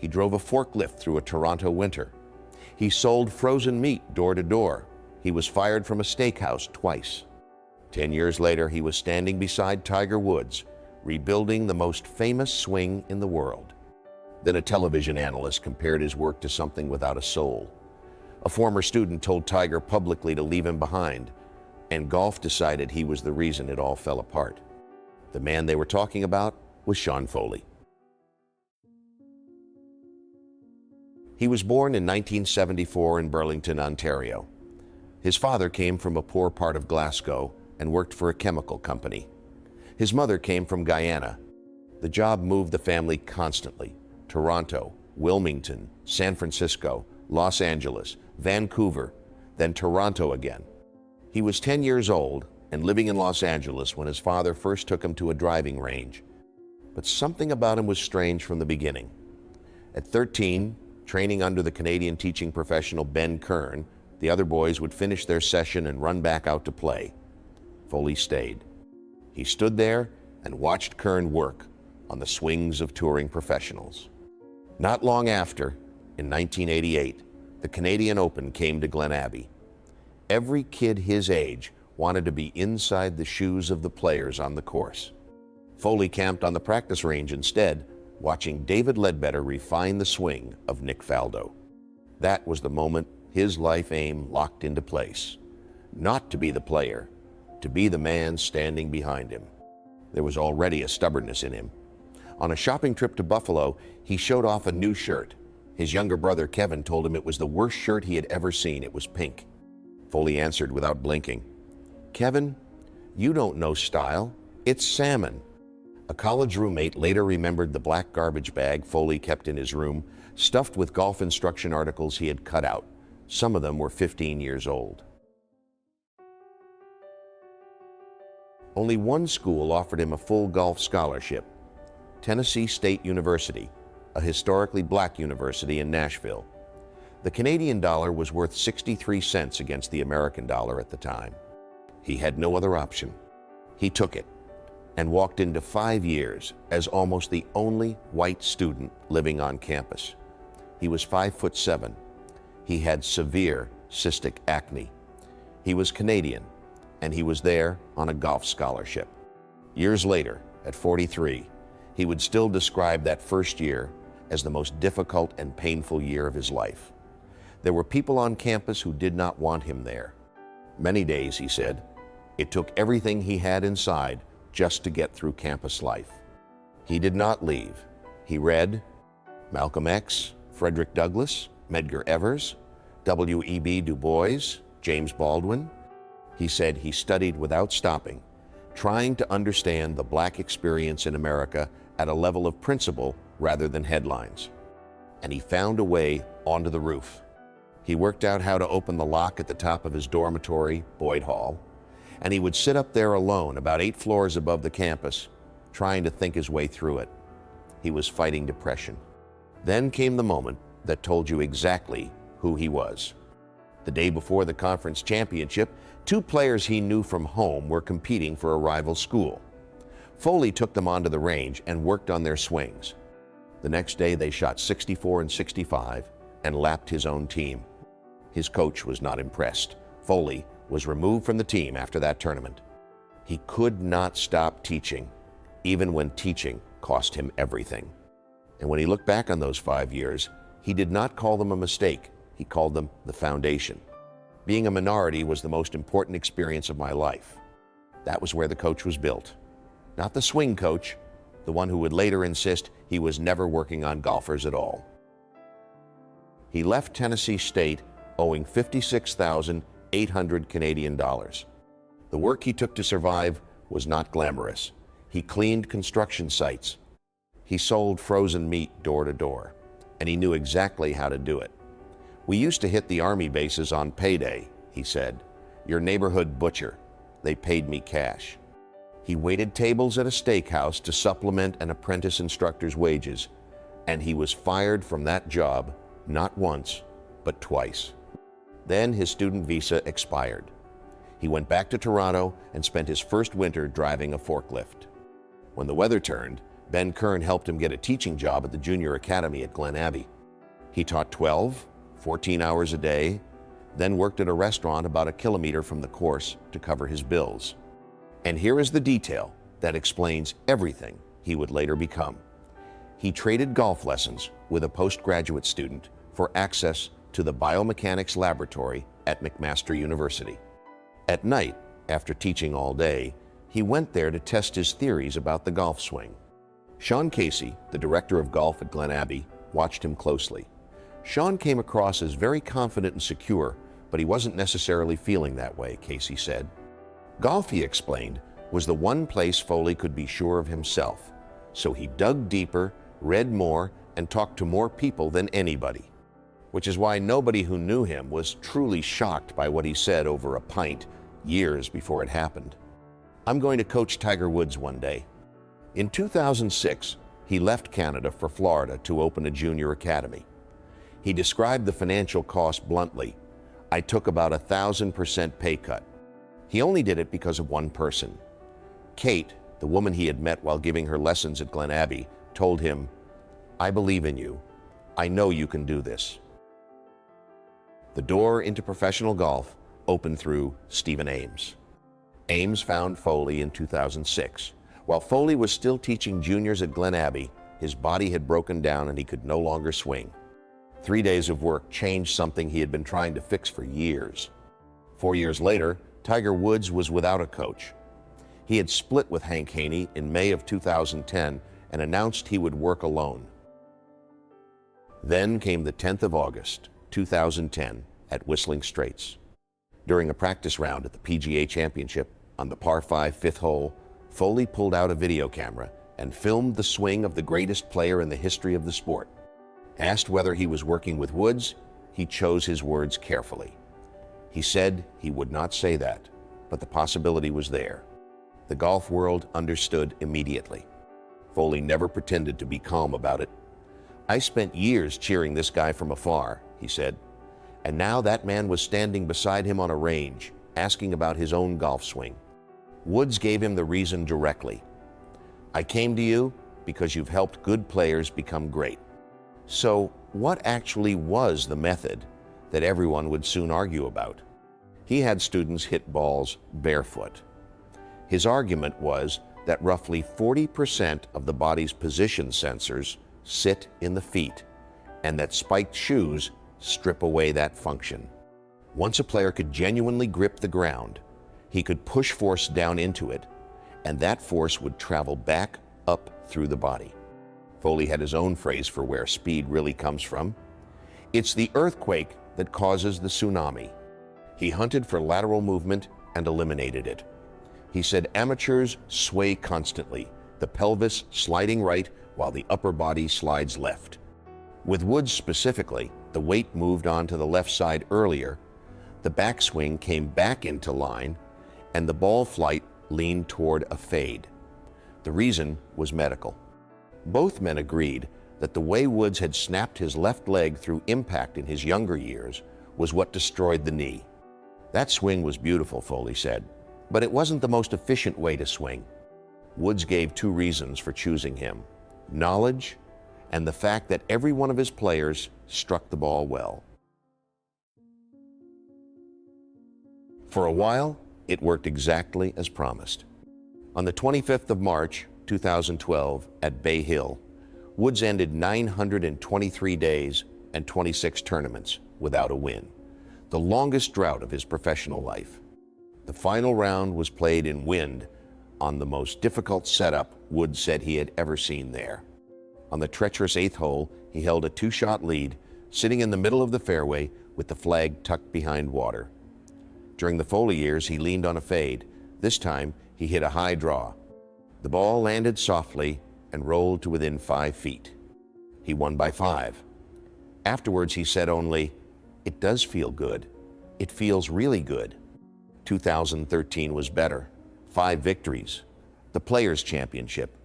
He drove a forklift through a Toronto winter. He sold frozen meat door to door. He was fired from a steakhouse twice. 10 years later, he was standing beside Tiger Woods, rebuilding the most famous swing in the world. Then a television analyst compared his work to something without a soul. A former student told Tiger publicly to leave him behind, and golf decided he was the reason it all fell apart. The man they were talking about was Sean Foley. He was born in 1974 in Burlington, Ontario. His father came from a poor part of Glasgow and worked for a chemical company. His mother came from Guyana. The job moved the family constantly. Toronto, Wilmington, San Francisco, Los Angeles, Vancouver, then Toronto again. He was 10 years old and living in Los Angeles when his father first took him to a driving range. But something about him was strange from the beginning. At 13, training under the Canadian teaching professional Ben Kern, the other boys would finish their session and run back out to play. Foley stayed. He stood there and watched Kern work on the swings of touring professionals. Not long after, in 1988, the Canadian Open came to Glen Abbey. Every kid his age wanted to be inside the shoes of the players on the course. Foley camped on the practice range instead, watching David Ledbetter refine the swing of Nick Faldo. That was the moment his life aim locked into place. Not to be the player, to be the man standing behind him. There was already a stubbornness in him. On a shopping trip to Buffalo, he showed off a new shirt. His younger brother Kevin told him it was the worst shirt he had ever seen. It was pink. Foley answered without blinking, "Kevin, you don't know style. It's salmon." A college roommate later remembered the black garbage bag Foley kept in his room, stuffed with golf instruction articles he had cut out. Some of them were 15 years old. Only one school offered him a full golf scholarship, Tennessee State University, a historically black university in Nashville. The Canadian dollar was worth 63 cents against the American dollar at the time. He had no other option. He took it and walked into 5 years as almost the only white student living on campus. He was 5'7". He had severe cystic acne. He was Canadian, and he was there on a golf scholarship. Years later, at 43, he would still describe that first year as the most difficult and painful year of his life. There were people on campus who did not want him there. Many days, he said, it took everything he had inside just to get through campus life. He did not leave. He read Malcolm X, Frederick Douglass, Medgar Evers, W.E.B. Du Bois, James Baldwin. He said he studied without stopping, trying to understand the black experience in America at a level of principle rather than headlines. And he found a way onto the roof. He worked out how to open the lock at the top of his dormitory, Boyd Hall, and he would sit up there alone about 8 floors above the campus, trying to think his way through it. He was fighting depression. Then came the moment that told you exactly who he was. The day before the conference championship, 2 players he knew from home were competing for a rival school. Foley took them onto the range and worked on their swings. The next day they shot 64 and 65 and lapped his own team. His coach was not impressed. Foley was removed from the team after that tournament. He could not stop teaching, even when teaching cost him everything. And when he looked back on those 5 years, he did not call them a mistake. He called them the foundation. Being a minority was the most important experience of my life. That was where the coach was built. Not the swing coach, the one who would later insist he was never working on golfers at all. He left Tennessee State owing $56,800 Canadian dollars. The work he took to survive was not glamorous. He cleaned construction sites. He sold frozen meat door to door, and he knew exactly how to do it. "We used to hit the Army bases on payday," he said. "Your neighborhood butcher. They paid me cash." He waited tables at a steakhouse to supplement an apprentice instructor's wages, and he was fired from that job not once, but twice. Then his student visa expired. He went back to Toronto and spent his first winter driving a forklift. When the weather turned, Ben Kern helped him get a teaching job at the junior academy at Glen Abbey. He taught 12, 14 hours a day, then worked at a restaurant about a kilometer from the course to cover his bills. And here is the detail that explains everything he would later become. He traded golf lessons with a postgraduate student for access to the biomechanics laboratory at McMaster University. At night, after teaching all day, he went there to test his theories about the golf swing. Sean Casey, the director of golf at Glen Abbey, watched him closely. Sean came across as very confident and secure, but he wasn't necessarily feeling that way, Casey said. Golf, he explained, was the one place Foley could be sure of himself. So he dug deeper, read more, and talked to more people than anybody. Which is why nobody who knew him was truly shocked by what he said over a pint years before it happened. I'm going to coach Tiger Woods one day. In 2006, he left Canada for Florida to open a junior academy. He described the financial cost bluntly. I took about 1,000% pay cut. He only did it because of one person. Kate, the woman he had met while giving her lessons at Glen Abbey, told him, I believe in you. I know you can do this. The door into professional golf opened through Stephen Ames. Ames found Foley in 2006. While Foley was still teaching juniors at Glen Abbey, his body had broken down and he could no longer swing. 3 days of work changed something he had been trying to fix for years. 4 years later, Tiger Woods was without a coach. He had split with Hank Haney in May of 2010 and announced he would work alone. Then came the 10th of August, 2010, at Whistling Straits. During a practice round at the PGA Championship, on the par 5 fifth hole, Foley pulled out a video camera and filmed the swing of the greatest player in the history of the sport. Asked whether he was working with Woods, he chose his words carefully. He said he would not say that, but the possibility was there. The golf world understood immediately. Foley never pretended to be calm about it. I spent years cheering this guy from afar, he said, and now that man was standing beside him on a range, asking about his own golf swing. Woods gave him the reason directly. I came to you because you've helped good players become great. So what actually was the method that everyone would soon argue about? He had students hit balls barefoot. His argument was that roughly 40% of the body's position sensors sit in the feet, and that spiked shoes strip away that function. Once a player could genuinely grip the ground, he could push force down into it, and that force would travel back up through the body. Foley had his own phrase for where speed really comes from. It's the earthquake that causes the tsunami. He hunted for lateral movement and eliminated it. He said amateurs sway constantly, the pelvis sliding right while the upper body slides left. With Woods specifically, the weight moved on to the left side earlier, the backswing came back into line, and the ball flight leaned toward a fade. The reason was medical. Both men agreed that the way Woods had snapped his left leg through impact in his younger years was what destroyed the knee. That swing was beautiful, Foley said, but it wasn't the most efficient way to swing. Woods gave 2 reasons for choosing him: knowledge and the fact that every one of his players struck the ball well. For a while, it worked exactly as promised. On the 25th of March, 2012, at Bay Hill, Woods ended 923 days and 26 tournaments without a win, the longest drought of his professional life. The final round was played in wind on the most difficult setup Woods said he had ever seen there. On the treacherous 8th hole, he held a 2-shot lead, sitting in the middle of the fairway with the flag tucked behind water. During the Foley years, he leaned on a fade. This time, he hit a high draw. The ball landed softly and rolled to within 5 feet. He won by 5. Afterwards, he said only, "It does feel good. It feels really good." 2013 was better. 5 victories, the Players' Championship,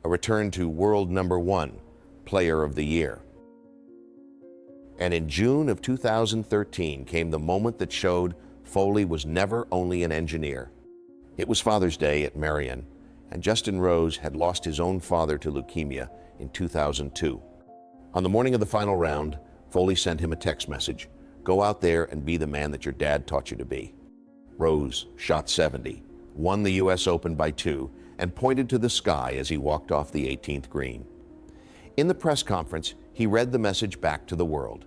a return to world #1, Player of the Year. And in June of 2013 came the moment that showed Foley was never only an engineer. It was Father's Day at Marion, and Justin Rose had lost his own father to leukemia in 2002. On the morning of the final round, Foley sent him a text message: "Go out there and be the man that your dad taught you to be." Rose shot 70, won the US Open by 2, and pointed to the sky as he walked off the 18th green. In the press conference, he read the message back to the world.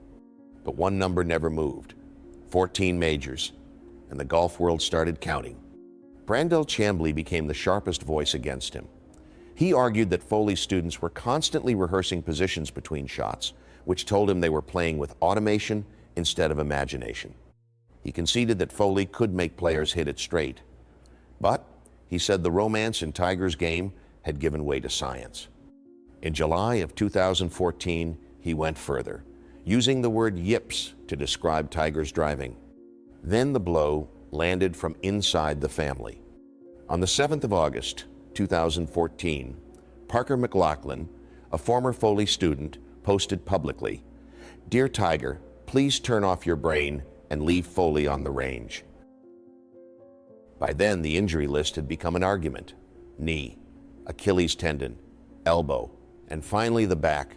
But one number never moved: 14 majors, and the golf world started counting. Brandel Chambly became the sharpest voice against him. He argued that Foley's students were constantly rehearsing positions between shots, which told him they were playing with automation instead of imagination. He conceded that Foley could make players hit it straight. But he said the romance in Tiger's game had given way to science. In July of 2014, he went further, using the word yips to describe Tiger's driving. Then the blow landed from inside the family. On the 7th of August, 2014, Parker McLaughlin, a former Foley student, posted publicly, "Dear Tiger, please turn off your brain and leave Foley on the range." By then, the injury list had become an argument: knee, Achilles tendon, elbow, and finally the back,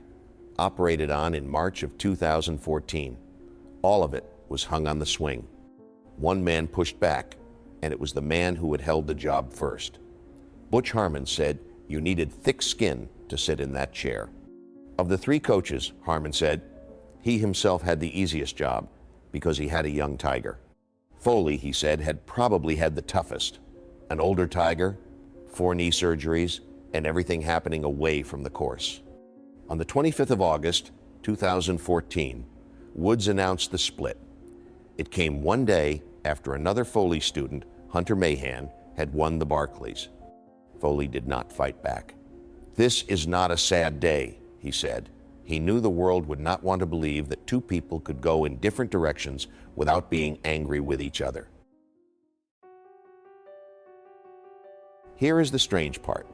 operated on in March of 2014. All of it was hung on the swing. One man pushed back, and it was the man who had held the job first. Butch Harmon said you needed thick skin to sit in that chair. Of the 3 coaches, Harmon said, he himself had the easiest job because he had a young Tiger. Foley, he said, had probably had the toughest: an older Tiger, 4 knee surgeries, and everything happening away from the course. On the 25th of August, 2014, Woods announced the split. It came one day after another Foley student, Hunter Mahan, had won the Barclays. Foley did not fight back. "This is not a sad day," he said. He knew the world would not want to believe that 2 people could go in different directions without being angry with each other. Here is the strange part.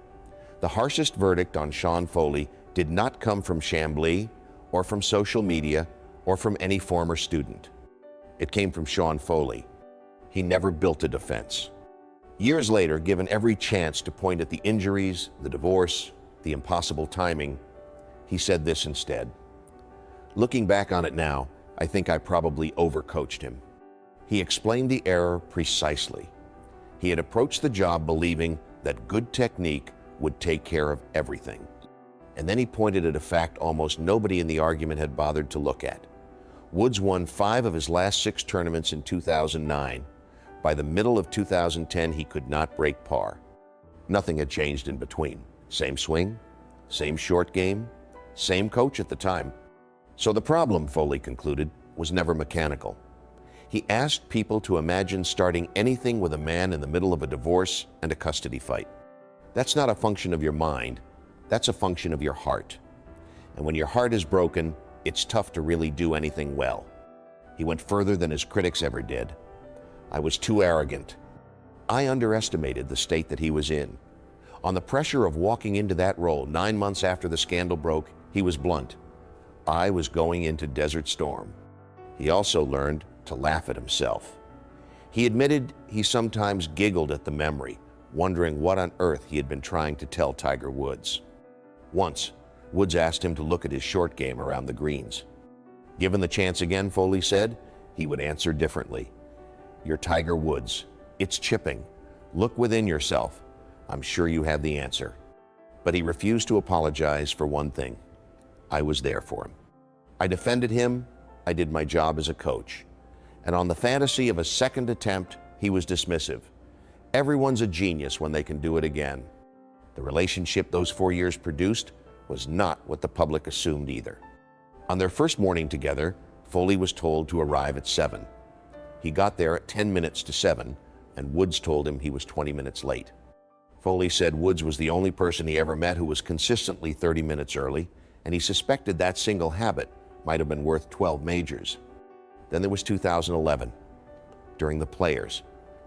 The harshest verdict on Sean Foley did not come from Chambly or from social media or from any former student. It came from Sean Foley. He never built a defense. Years later, given every chance to point at the injuries, the divorce, the impossible timing, he said this instead: "Looking back on it now, I think I probably overcoached him." He explained the error precisely. He had approached the job believing that good technique would take care of everything. And then he pointed at a fact almost nobody in the argument had bothered to look at. Woods won 5 of his last 6 tournaments in 2009. By the middle of 2010, he could not break par. Nothing had changed in between. Same swing, same short game, same coach at the time. So the problem, Foley concluded, was never mechanical. He asked people to imagine starting anything with a man in the middle of a divorce and a custody fight. That's not a function of your mind, that's a function of your heart. And when your heart is broken, it's tough to really do anything well. He went further than his critics ever did. "I was too arrogant. I underestimated the state that he was in. On the pressure of walking into that role 9 months after the scandal broke, he was blunt. I was going into Desert Storm." He also learned to laugh at himself. He admitted he sometimes giggled at the memory, wondering what on earth he had been trying to tell Tiger Woods. Once, Woods asked him to look at his short game around the greens. Given the chance again, Foley said, he would answer differently. "You're Tiger Woods. It's chipping. Look within yourself. I'm sure you have the answer." But he refused to apologize for one thing: I was there for him. I defended him. I did my job as a coach. And on the fantasy of a second attempt, he was dismissive. Everyone's a genius when they can do it again. The relationship those 4 years produced was not what the public assumed either. On their first morning together, Foley was told to arrive at 7. He got there at 10 minutes to 7, and Woods told him he was 20 minutes late. Foley said Woods was the only person he ever met who was consistently 30 minutes early, and he suspected that single habit might have been worth 12 majors. Then there was 2011. During the Players,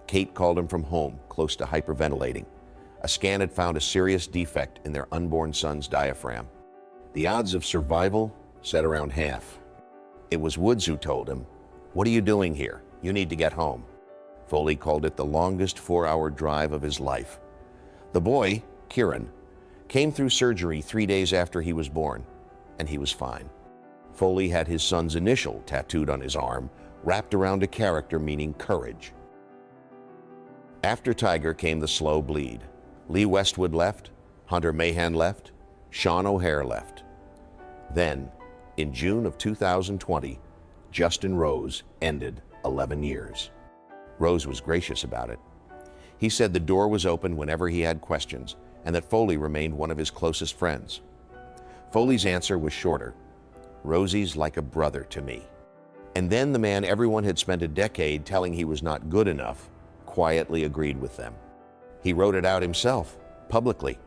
Kate called him from home, close to hyperventilating. A scan had found a serious defect in their unborn son's diaphragm. The odds of survival sat around half. It was Woods who told him, "What are you doing here? You need to get home." Foley called it the longest 4-hour drive of his life. The boy, Kieran, came through surgery 3 days after he was born, and he was fine. Foley had his son's initial tattooed on his arm, wrapped around a character meaning courage. After Tiger came the slow bleed. Lee Westwood left, Hunter Mahan left, Sean O'Hare left. Then, in June of 2020, Justin Rose ended 11 years. Rose was gracious about it. He said the door was open whenever he had questions, and that Foley remained one of his closest friends. Foley's answer was shorter. "Rosie's like a brother to me." And then the man everyone had spent a decade telling he was not good enough quietly agreed with them. He wrote it out himself, publicly.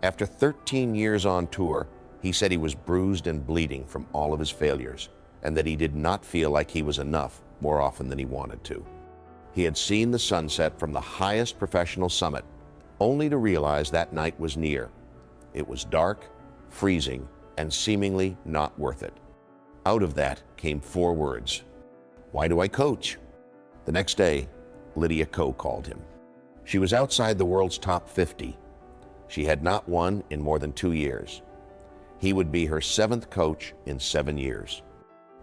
After 13 years on tour, he said he was bruised and bleeding from all of his failures, and that he did not feel like he was enough more often than he wanted to. He had seen the sunset from the highest professional summit, only to realize that night was near. It was dark, freezing, and seemingly not worth it. Out of that came 4 words. "Why do I coach?" The next day, Lydia Ko called him. She was outside the world's top 50. She had not won in more than 2 years. He would be her 7th coach in 7 years.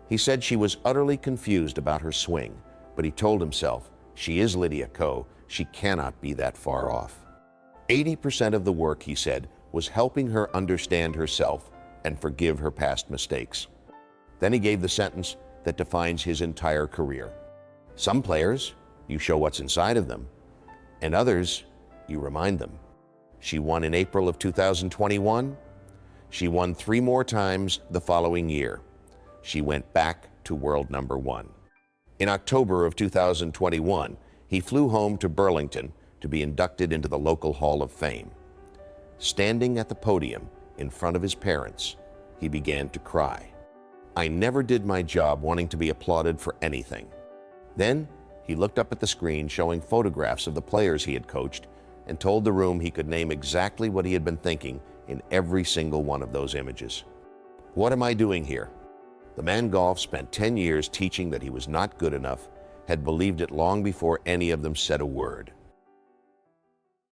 He said she was utterly confused about her swing, but he told himself, she is Lydia Ko, she cannot be that far off. 80% of the work, he said, was helping her understand herself and forgive her past mistakes. Then he gave the sentence that defines his entire career. Some players, you show what's inside of them, and others, you remind them. She won in April of 2021. She won 3 more times the following year. She went back to world number 1. In October of 2021, he flew home to Burlington to be inducted into the local Hall of Fame. Standing at the podium in front of his parents, he began to cry. "I never did my job wanting to be applauded for anything." Then he looked up at the screen showing photographs of the players he had coached and told the room he could name exactly what he had been thinking in every single one of those images. "What am I doing here?" The man golf spent 10 years teaching that he was not good enough, had believed it long before any of them said a word.